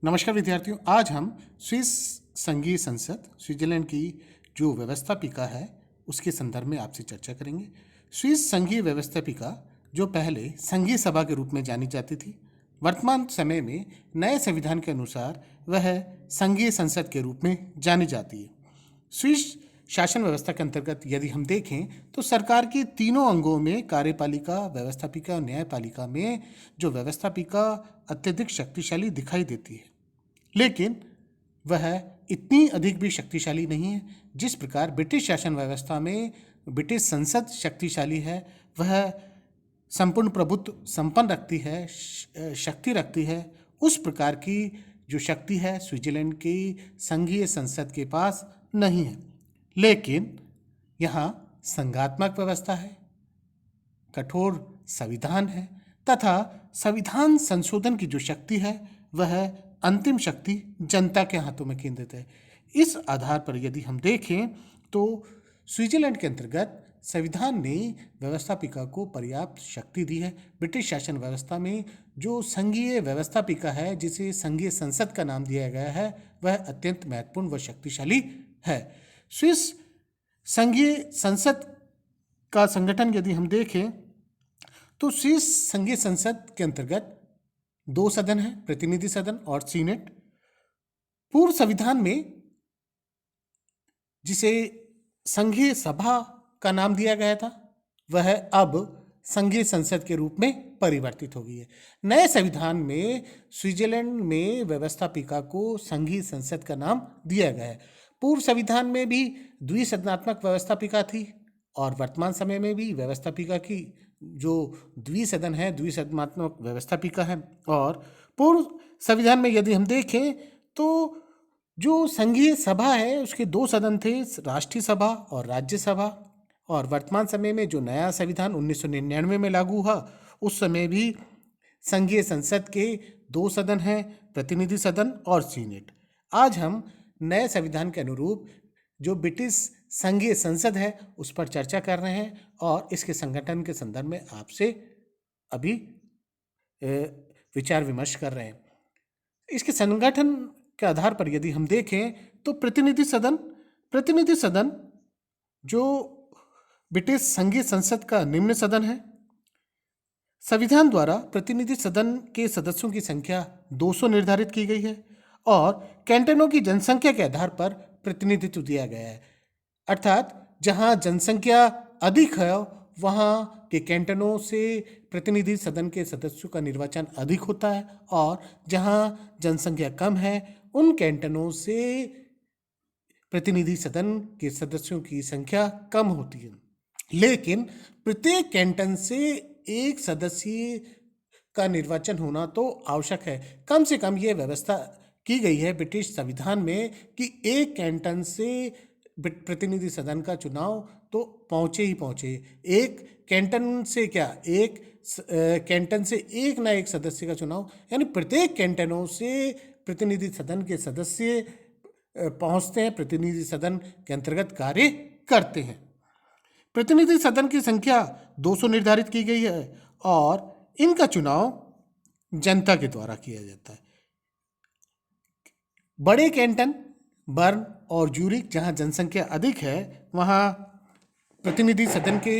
नमस्कार विद्यार्थियों, आज हम स्विस संघीय संसद स्विट्जरलैंड की जो व्यवस्थापिका है उसके संदर्भ में आपसे चर्चा करेंगे। स्विस संघीय व्यवस्थापिका जो पहले संघीय सभा के रूप में जानी जाती थी, वर्तमान समय में नए संविधान के अनुसार वह संघीय संसद के रूप में जानी जाती है। स्विस शासन व्यवस्था के अंतर्गत यदि हम देखें तो सरकार के तीनों अंगों में कार्यपालिका, व्यवस्थापिका और न्यायपालिका में जो व्यवस्थापिका अत्यधिक शक्तिशाली दिखाई देती है, लेकिन वह इतनी अधिक भी शक्तिशाली नहीं है जिस प्रकार ब्रिटिश शासन व्यवस्था में ब्रिटिश संसद शक्तिशाली है। वह संपूर्ण प्रभुत्व संपन्न रखती है, शक्ति रखती है। उस प्रकार की जो शक्ति है स्विट्जरलैंड की संघीय संसद के पास नहीं है, लेकिन यहाँ संघात्मक व्यवस्था है, कठोर संविधान है तथा संविधान संशोधन की जो शक्ति है वह अंतिम शक्ति जनता के हाथों में केंद्रित है। इस आधार पर यदि हम देखें तो स्विट्जरलैंड के अंतर्गत संविधान ने व्यवस्थापिका को पर्याप्त शक्ति दी है। ब्रिटिश शासन व्यवस्था में जो संघीय व्यवस्थापिका है, जिसे संघीय संसद का नाम दिया गया है, वह अत्यंत महत्वपूर्ण व शक्तिशाली है। स्विस संघीय संसद का संगठन यदि हम देखें तो स्विस संघीय संसद के अंतर्गत दो सदन है, प्रतिनिधि सदन और सीनेट। पूर्व संविधान में जिसे संघीय सभा का नाम दिया गया था, वह अब संघीय संसद के रूप में परिवर्तित हो गई है। नए संविधान में स्विट्जरलैंड में व्यवस्थापिका को संघीय संसद का नाम दिया गया है। पूर्व संविधान में भी द्विसदनात्मक व्यवस्थापिका थी और वर्तमान समय में भी व्यवस्थापिका की जो द्विसदन है, द्विसदनात्मक व्यवस्थापिका है। और पूर्व संविधान में यदि हम देखें तो जो संघीय सभा है उसके दो सदन थे, राष्ट्रीय सभा और राज्यसभा। और वर्तमान समय में जो नया संविधान 1999 में लागू हुआ, उस समय भी संघीय संसद के दो सदन हैं, प्रतिनिधि सदन और सीनेट। आज हम नए संविधान के अनुरूप जो ब्रिटिश संघीय संसद है उस पर चर्चा कर रहे हैं और इसके संगठन के संदर्भ में आपसे अभी विचार विमर्श कर रहे हैं। इसके संगठन के आधार पर यदि हम देखें तो प्रतिनिधि सदन जो ब्रिटिश संघीय संसद का निम्न सदन है। संविधान द्वारा प्रतिनिधि सदन के सदस्यों की संख्या 200 निर्धारित की गई है और कैंटनों की जनसंख्या के आधार पर प्रतिनिधित्व दिया गया है। अर्थात जहां जनसंख्या अधिक है वहां के कैंटनों से प्रतिनिधि सदन के सदस्यों का निर्वाचन अधिक होता है और जहां जनसंख्या कम है उन कैंटनों से प्रतिनिधि सदन के सदस्यों की संख्या कम होती है। लेकिन प्रत्येक कैंटन से एक सदस्य का निर्वाचन होना तो आवश्यक है। कम से कम ये व्यवस्था की गई है ब्रिटिश संविधान में कि एक कैंटन से प्रतिनिधि सदन का चुनाव तो पहुंचे ही पहुंचे। एक कैंटन से कैंटन से एक ना एक सदस्य का चुनाव, यानी प्रत्येक कैंटनों से प्रतिनिधि सदन के सदस्य पहुंचते हैं, प्रतिनिधि सदन के अंतर्गत कार्य करते हैं। प्रतिनिधि सदन की संख्या 200 निर्धारित की गई है और इनका चुनाव जनता के द्वारा किया जाता है। बड़े कैंटन बर्न और ज्यूरिख जहां जनसंख्या अधिक है वहां प्रतिनिधि सदन के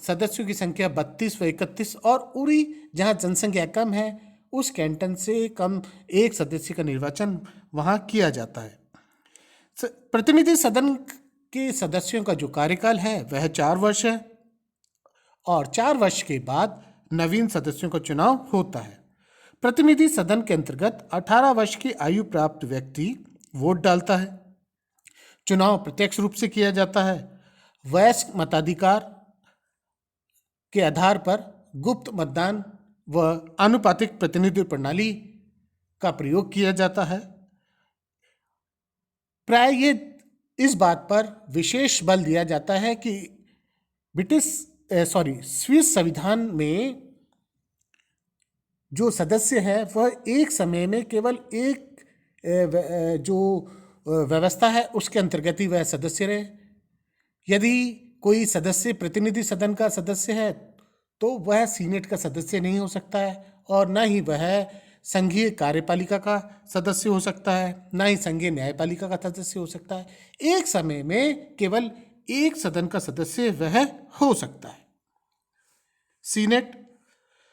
सदस्यों की संख्या 32 व 31 और उरी जहां जनसंख्या कम है उस कैंटन से कम एक सदस्य का निर्वाचन वहां किया जाता है। प्रतिनिधि सदन के सदस्यों का जो कार्यकाल है वह 4 वर्ष है और 4 वर्ष के बाद नवीन सदस्यों का चुनाव होता है। प्रतिनिधि सदन के अंतर्गत 18 वर्ष की आयु प्राप्त व्यक्ति वोट डालता है। चुनाव प्रत्यक्ष रूप से किया जाता है। वयस्क मताधिकार के आधार पर गुप्त मतदान व आनुपातिक प्रतिनिधि प्रणाली का प्रयोग किया जाता है। प्राय ये इस बात पर विशेष बल दिया जाता है कि स्विस संविधान में जो सदस्य है वह एक समय में केवल एक जो व्यवस्था है उसके अंतर्गत ही वह सदस्य रहे। यदि कोई सदस्य प्रतिनिधि सदन का सदस्य है तो वह सीनेट का सदस्य नहीं हो सकता है और न ही वह संघीय कार्यपालिका का सदस्य हो सकता है, ना ही संघीय न्यायपालिका का सदस्य हो सकता है। एक समय में केवल एक सदन का सदस्य वह हो सकता है। सीनेट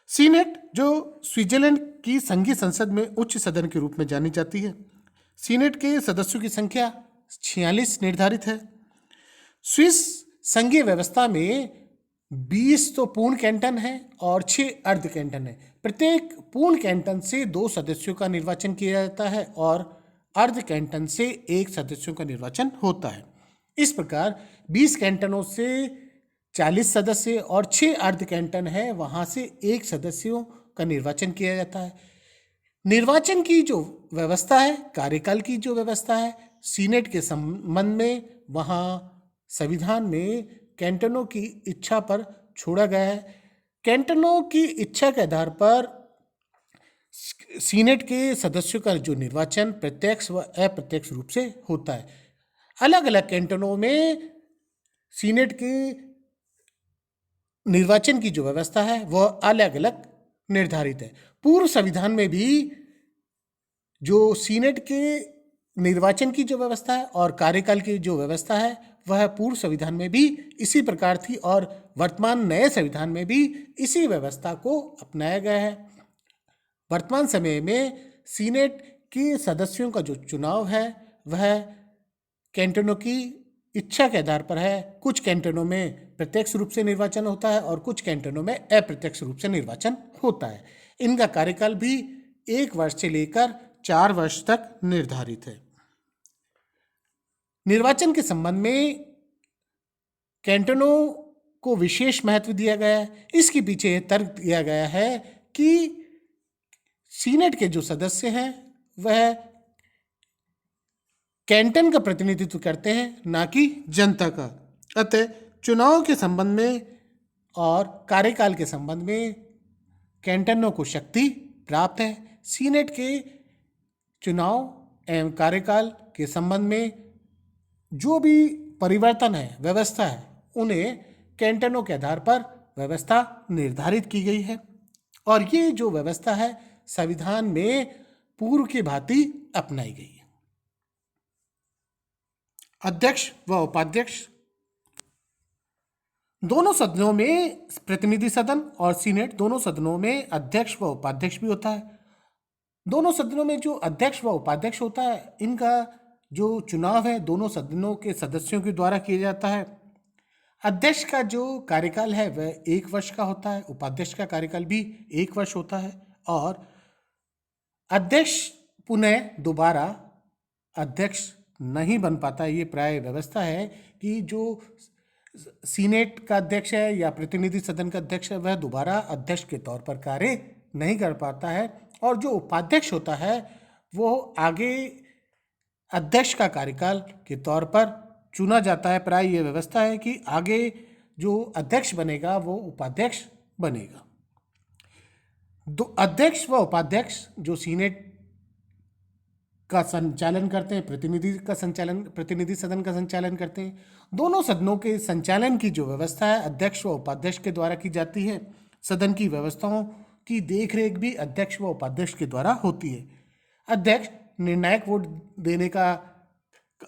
सीनेट जो स्विट्जरलैंड की संघीय संसद में उच्च सदन के रूप में जानी जाती है। सीनेट के सदस्यों की संख्या 46 निर्धारित है। स्विस संघीय व्यवस्था में 20 तो पूर्ण कैंटन है और 6 अर्ध कैंटन है। प्रत्येक पूर्ण कैंटन से 2 सदस्यों का निर्वाचन किया जाता है और अर्ध कैंटन से 1 सदस्यों का निर्वाचन होता है। इस प्रकार 20 कैंटनों से 40 सदस्य और 6 अर्ध कैंटन है, वहां से 1 सदस्यों का निर्वाचन किया जाता है। निर्वाचन की जो व्यवस्था है, कार्यकाल की जो व्यवस्था है, सीनेट के संबंध में वहाँ संविधान में कैंटनों की इच्छा पर छोड़ा गया है। कैंटनों की इच्छा के आधार पर सीनेट के सदस्यों का जो निर्वाचन प्रत्यक्ष व अप्रत्यक्ष रूप से होता है। अलग अलग कैंटनों में सीनेट के निर्वाचन की जो व्यवस्था है वह अलग अलग निर्धारित है। पूर्व संविधान में भी जो सीनेट के निर्वाचन की जो व्यवस्था है और कार्यकाल की जो व्यवस्था है वह पूर्व संविधान में भी इसी प्रकार थी और वर्तमान नए संविधान में भी इसी व्यवस्था को अपनाया गया है। वर्तमान समय में सीनेट के सदस्यों का जो चुनाव है वह कैंटनों की इच्छा के आधार पर है। कुछ कैंटनों में प्रत्यक्ष रूप से निर्वाचन होता है और कुछ कैंटनों में अप्रत्यक्ष रूप से निर्वाचन होता है। इनका कार्यकाल भी 1 वर्ष से लेकर 4 वर्ष तक निर्धारित है। निर्वाचन के संबंध में कैंटनों को विशेष महत्व दिया गया है। इसके पीछे यह तर्क दिया गया है कि सीनेट के जो सदस्य हैं वह कैंटन का प्रतिनिधित्व करते हैं, ना कि जनता का। अतः चुनाव के संबंध में और कार्यकाल के संबंध में कैंटनों को शक्ति प्राप्त है। सीनेट के चुनाव एवं कार्यकाल के संबंध में जो भी परिवर्तन है, व्यवस्था है, उन्हें कैंटनों के आधार पर व्यवस्था निर्धारित की गई है और ये जो व्यवस्था है संविधान में पूर्व की भांति अपनाई गई है। अध्यक्ष व उपाध्यक्ष दोनों सदनों में, प्रतिनिधि सदन और सीनेट दोनों सदनों में अध्यक्ष व उपाध्यक्ष भी होता है। दोनों सदनों में जो अध्यक्ष व उपाध्यक्ष होता है, इनका जो चुनाव है दोनों सदनों के सदस्यों के द्वारा किया जाता है। अध्यक्ष का जो कार्यकाल है वह 1 वर्ष का होता है, उपाध्यक्ष का कार्यकाल भी 1 वर्ष होता है और अध्यक्ष पुनः दोबारा अध्यक्ष नहीं बन पाता। ये प्राय व्यवस्था है कि जो सीनेट का अध्यक्ष है या प्रतिनिधि सदन का अध्यक्ष है वह दोबारा अध्यक्ष के तौर पर कार्य नहीं कर पाता है और जो उपाध्यक्ष होता है वो आगे अध्यक्ष का कार्यकाल के तौर पर चुना जाता है। प्राय ये व्यवस्था है कि आगे जो अध्यक्ष बनेगा वो उपाध्यक्ष बनेगा। अध्यक्ष व उपाध्यक्ष जो सीनेट का संचालन करते हैं, प्रतिनिधि सदन का संचालन करते हैं। दोनों सदनों के संचालन की जो व्यवस्था है अध्यक्ष व उपाध्यक्ष के द्वारा की जाती है। सदन की व्यवस्थाओं की देखरेख भी अध्यक्ष व उपाध्यक्ष के द्वारा होती है। अध्यक्ष निर्णायक वोट देने का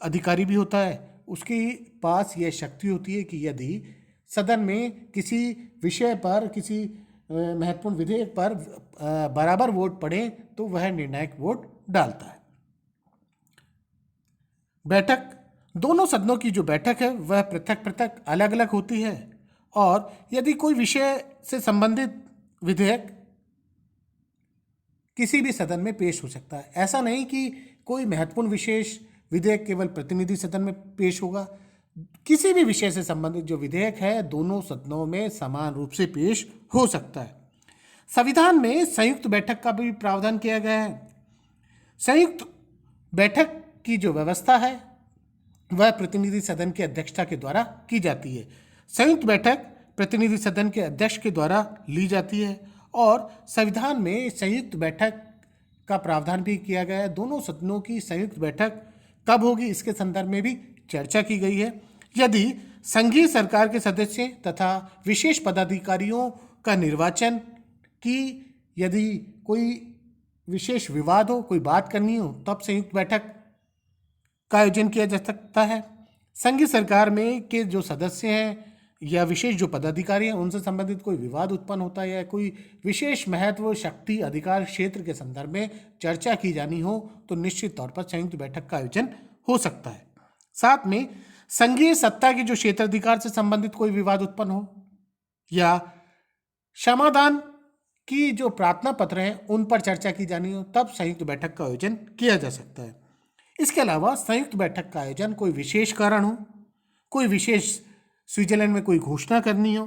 अधिकारी भी होता है। उसके पास यह शक्ति होती है कि यदि सदन में किसी विषय पर, किसी महत्वपूर्ण विधेयक पर बराबर वोट पड़े तो वह निर्णायक वोट डालता है। बैठक, दोनों सदनों की जो बैठक है वह पृथक पृथक अलग अलग होती है और यदि कोई विषय से संबंधित विधेयक किसी भी सदन में पेश हो सकता है। ऐसा नहीं कि कोई महत्वपूर्ण विशेष विधेयक केवल प्रतिनिधि सदन में पेश होगा। किसी भी विषय से संबंधित जो विधेयक है दोनों सदनों में समान रूप से पेश हो सकता है। संविधान में संयुक्त बैठक का भी प्रावधान किया गया है। संयुक्त बैठक की जो व्यवस्था है वह प्रतिनिधि सदन की अध्यक्षता के द्वारा की जाती है। संयुक्त बैठक प्रतिनिधि सदन के अध्यक्ष के द्वारा ली जाती है और संविधान में संयुक्त बैठक का प्रावधान भी किया गया है। दोनों सदनों की संयुक्त बैठक कब होगी इसके संदर्भ में भी चर्चा की गई है। यदि संघीय सरकार के सदस्य तथा विशेष पदाधिकारियों का निर्वाचन की यदि कोई विशेष विवाद हो, कोई बात करनी हो, तब संयुक्त बैठक का आयोजन किया जा सकता है। संघीय सरकार में के जो सदस्य हैं या विशेष जो पदाधिकारी हैं उनसे संबंधित कोई विवाद उत्पन्न होता है या कोई विशेष महत्व, शक्ति, अधिकार क्षेत्र के संदर्भ में चर्चा की जानी हो तो निश्चित तौर पर संयुक्त बैठक का आयोजन हो सकता है। साथ में संघीय सत्ता की जो क्षेत्राधिकार से संबंधित कोई विवाद उत्पन्न हो या क्षमादान की जो प्रार्थना पत्र हैं उन पर चर्चा की जानी हो तब संयुक्त बैठक का आयोजन किया जा सकता है। इसके अलावा संयुक्त बैठक का आयोजन कोई विशेष कारण हो, कोई विशेष स्विट्जरलैंड में कोई घोषणा करनी हो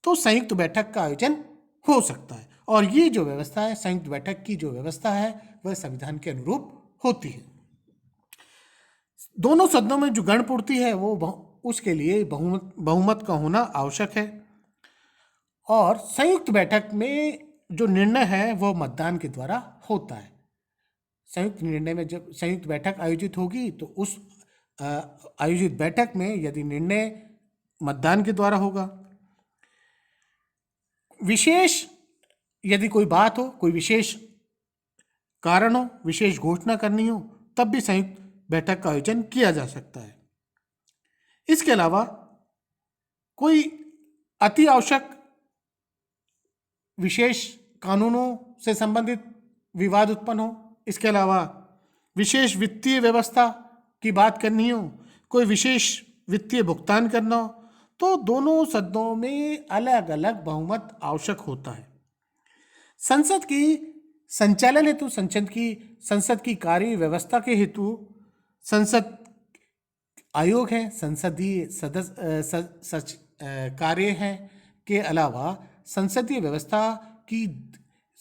तो संयुक्त बैठक का आयोजन हो सकता है। और ये जो व्यवस्था है, संयुक्त बैठक की जो व्यवस्था है वह संविधान के अनुरूप होती है। दोनों सदनों में जो गणपूर्ति है वो उसके लिए बहुमत का होना आवश्यक है। और संयुक्त बैठक में जो निर्णय है वो मतदान के द्वारा होता है। संयुक्त निर्णय में जब संयुक्त बैठक आयोजित होगी तो उस आयोजित बैठक में यदि निर्णय मतदान के द्वारा होगा, विशेष यदि कोई बात हो, कोई विशेष कारण हो, विशेष घोषणा करनी हो तब भी संयुक्त बैठक का आयोजन किया जा सकता है। इसके अलावा कोई अति आवश्यक विशेष कानूनों से संबंधित विवाद उत्पन्न हो, इसके अलावा विशेष वित्तीय व्यवस्था की बात करनी हो, कोई विशेष वित्तीय भुगतान करना हो तो दोनों सदनों में अलग अलग बहुमत आवश्यक होता है। संसद की संचालन हेतु संसद की कार्य व्यवस्था के हेतु संसद आयोग है, संसदीय सदस्य कार्य हैं के अलावा संसदीय व्यवस्था की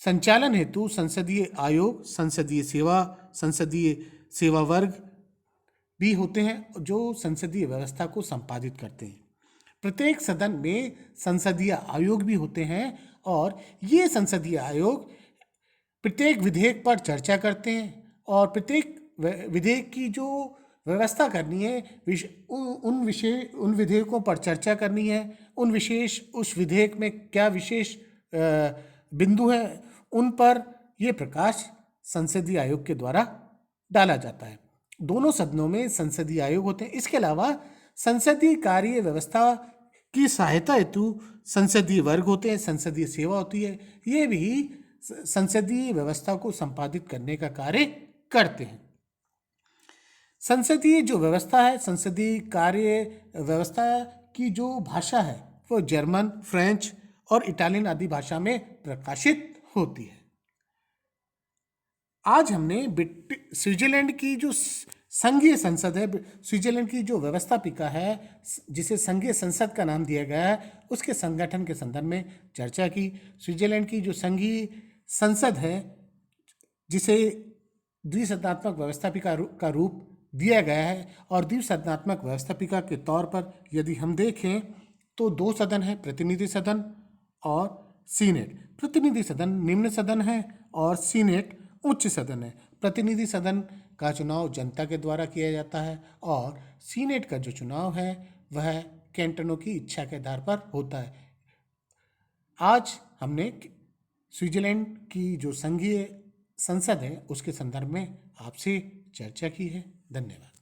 संचालन हेतु संसदीय आयोग, संसदीय सेवा वर्ग भी होते हैं जो संसदीय व्यवस्था को संपादित करते हैं। प्रत्येक सदन में संसदीय आयोग भी होते हैं और ये संसदीय आयोग प्रत्येक विधेयक पर चर्चा करते हैं और प्रत्येक विधेयक की जो व्यवस्था करनी है उन विधेयकों पर चर्चा करनी है, उस विधेयक में क्या विशेष बिंदु हैं उन पर यह प्रकाश संसदीय आयोग के द्वारा डाला जाता है। दोनों सदनों में संसदीय आयोग होते हैं। इसके अलावा संसदीय कार्य व्यवस्था की सहायता हेतु संसदीय वर्ग होते हैं, संसदीय सेवा होती है, ये भी संसदीय व्यवस्था को संपादित करने का कार्य करते हैं। संसदीय जो व्यवस्था है, संसदीय कार्य व्यवस्था की जो भाषा है वो जर्मन, फ्रेंच और इटालियन आदि भाषा में प्रकाशित होती है। आज हमने स्विट्जरलैंड की जो संघीय संसद है, स्विट्जरलैंड की जो व्यवस्थापिका है जिसे संघीय संसद का नाम दिया गया है, उसके संगठन के संदर्भ में चर्चा की। स्विट्जरलैंड की जो संघीय संसद है जिसे द्विसदनात्मक व्यवस्थापिका का रूप दिया गया है और द्विसदनात्मक व्यवस्थापिका के तौर पर यदि हम देखें तो दो सदन है, प्रतिनिधि सदन और सीनेट। प्रतिनिधि सदन निम्न सदन है और सीनेट उच्च सदन है। प्रतिनिधि सदन का चुनाव जनता के द्वारा किया जाता है और सीनेट का जो चुनाव है वह कैंटनों की इच्छा के आधार पर होता है। आज हमने स्विट्जरलैंड की जो संघीय संसद है उसके संदर्भ में आपसे चर्चा की है। धन्यवाद।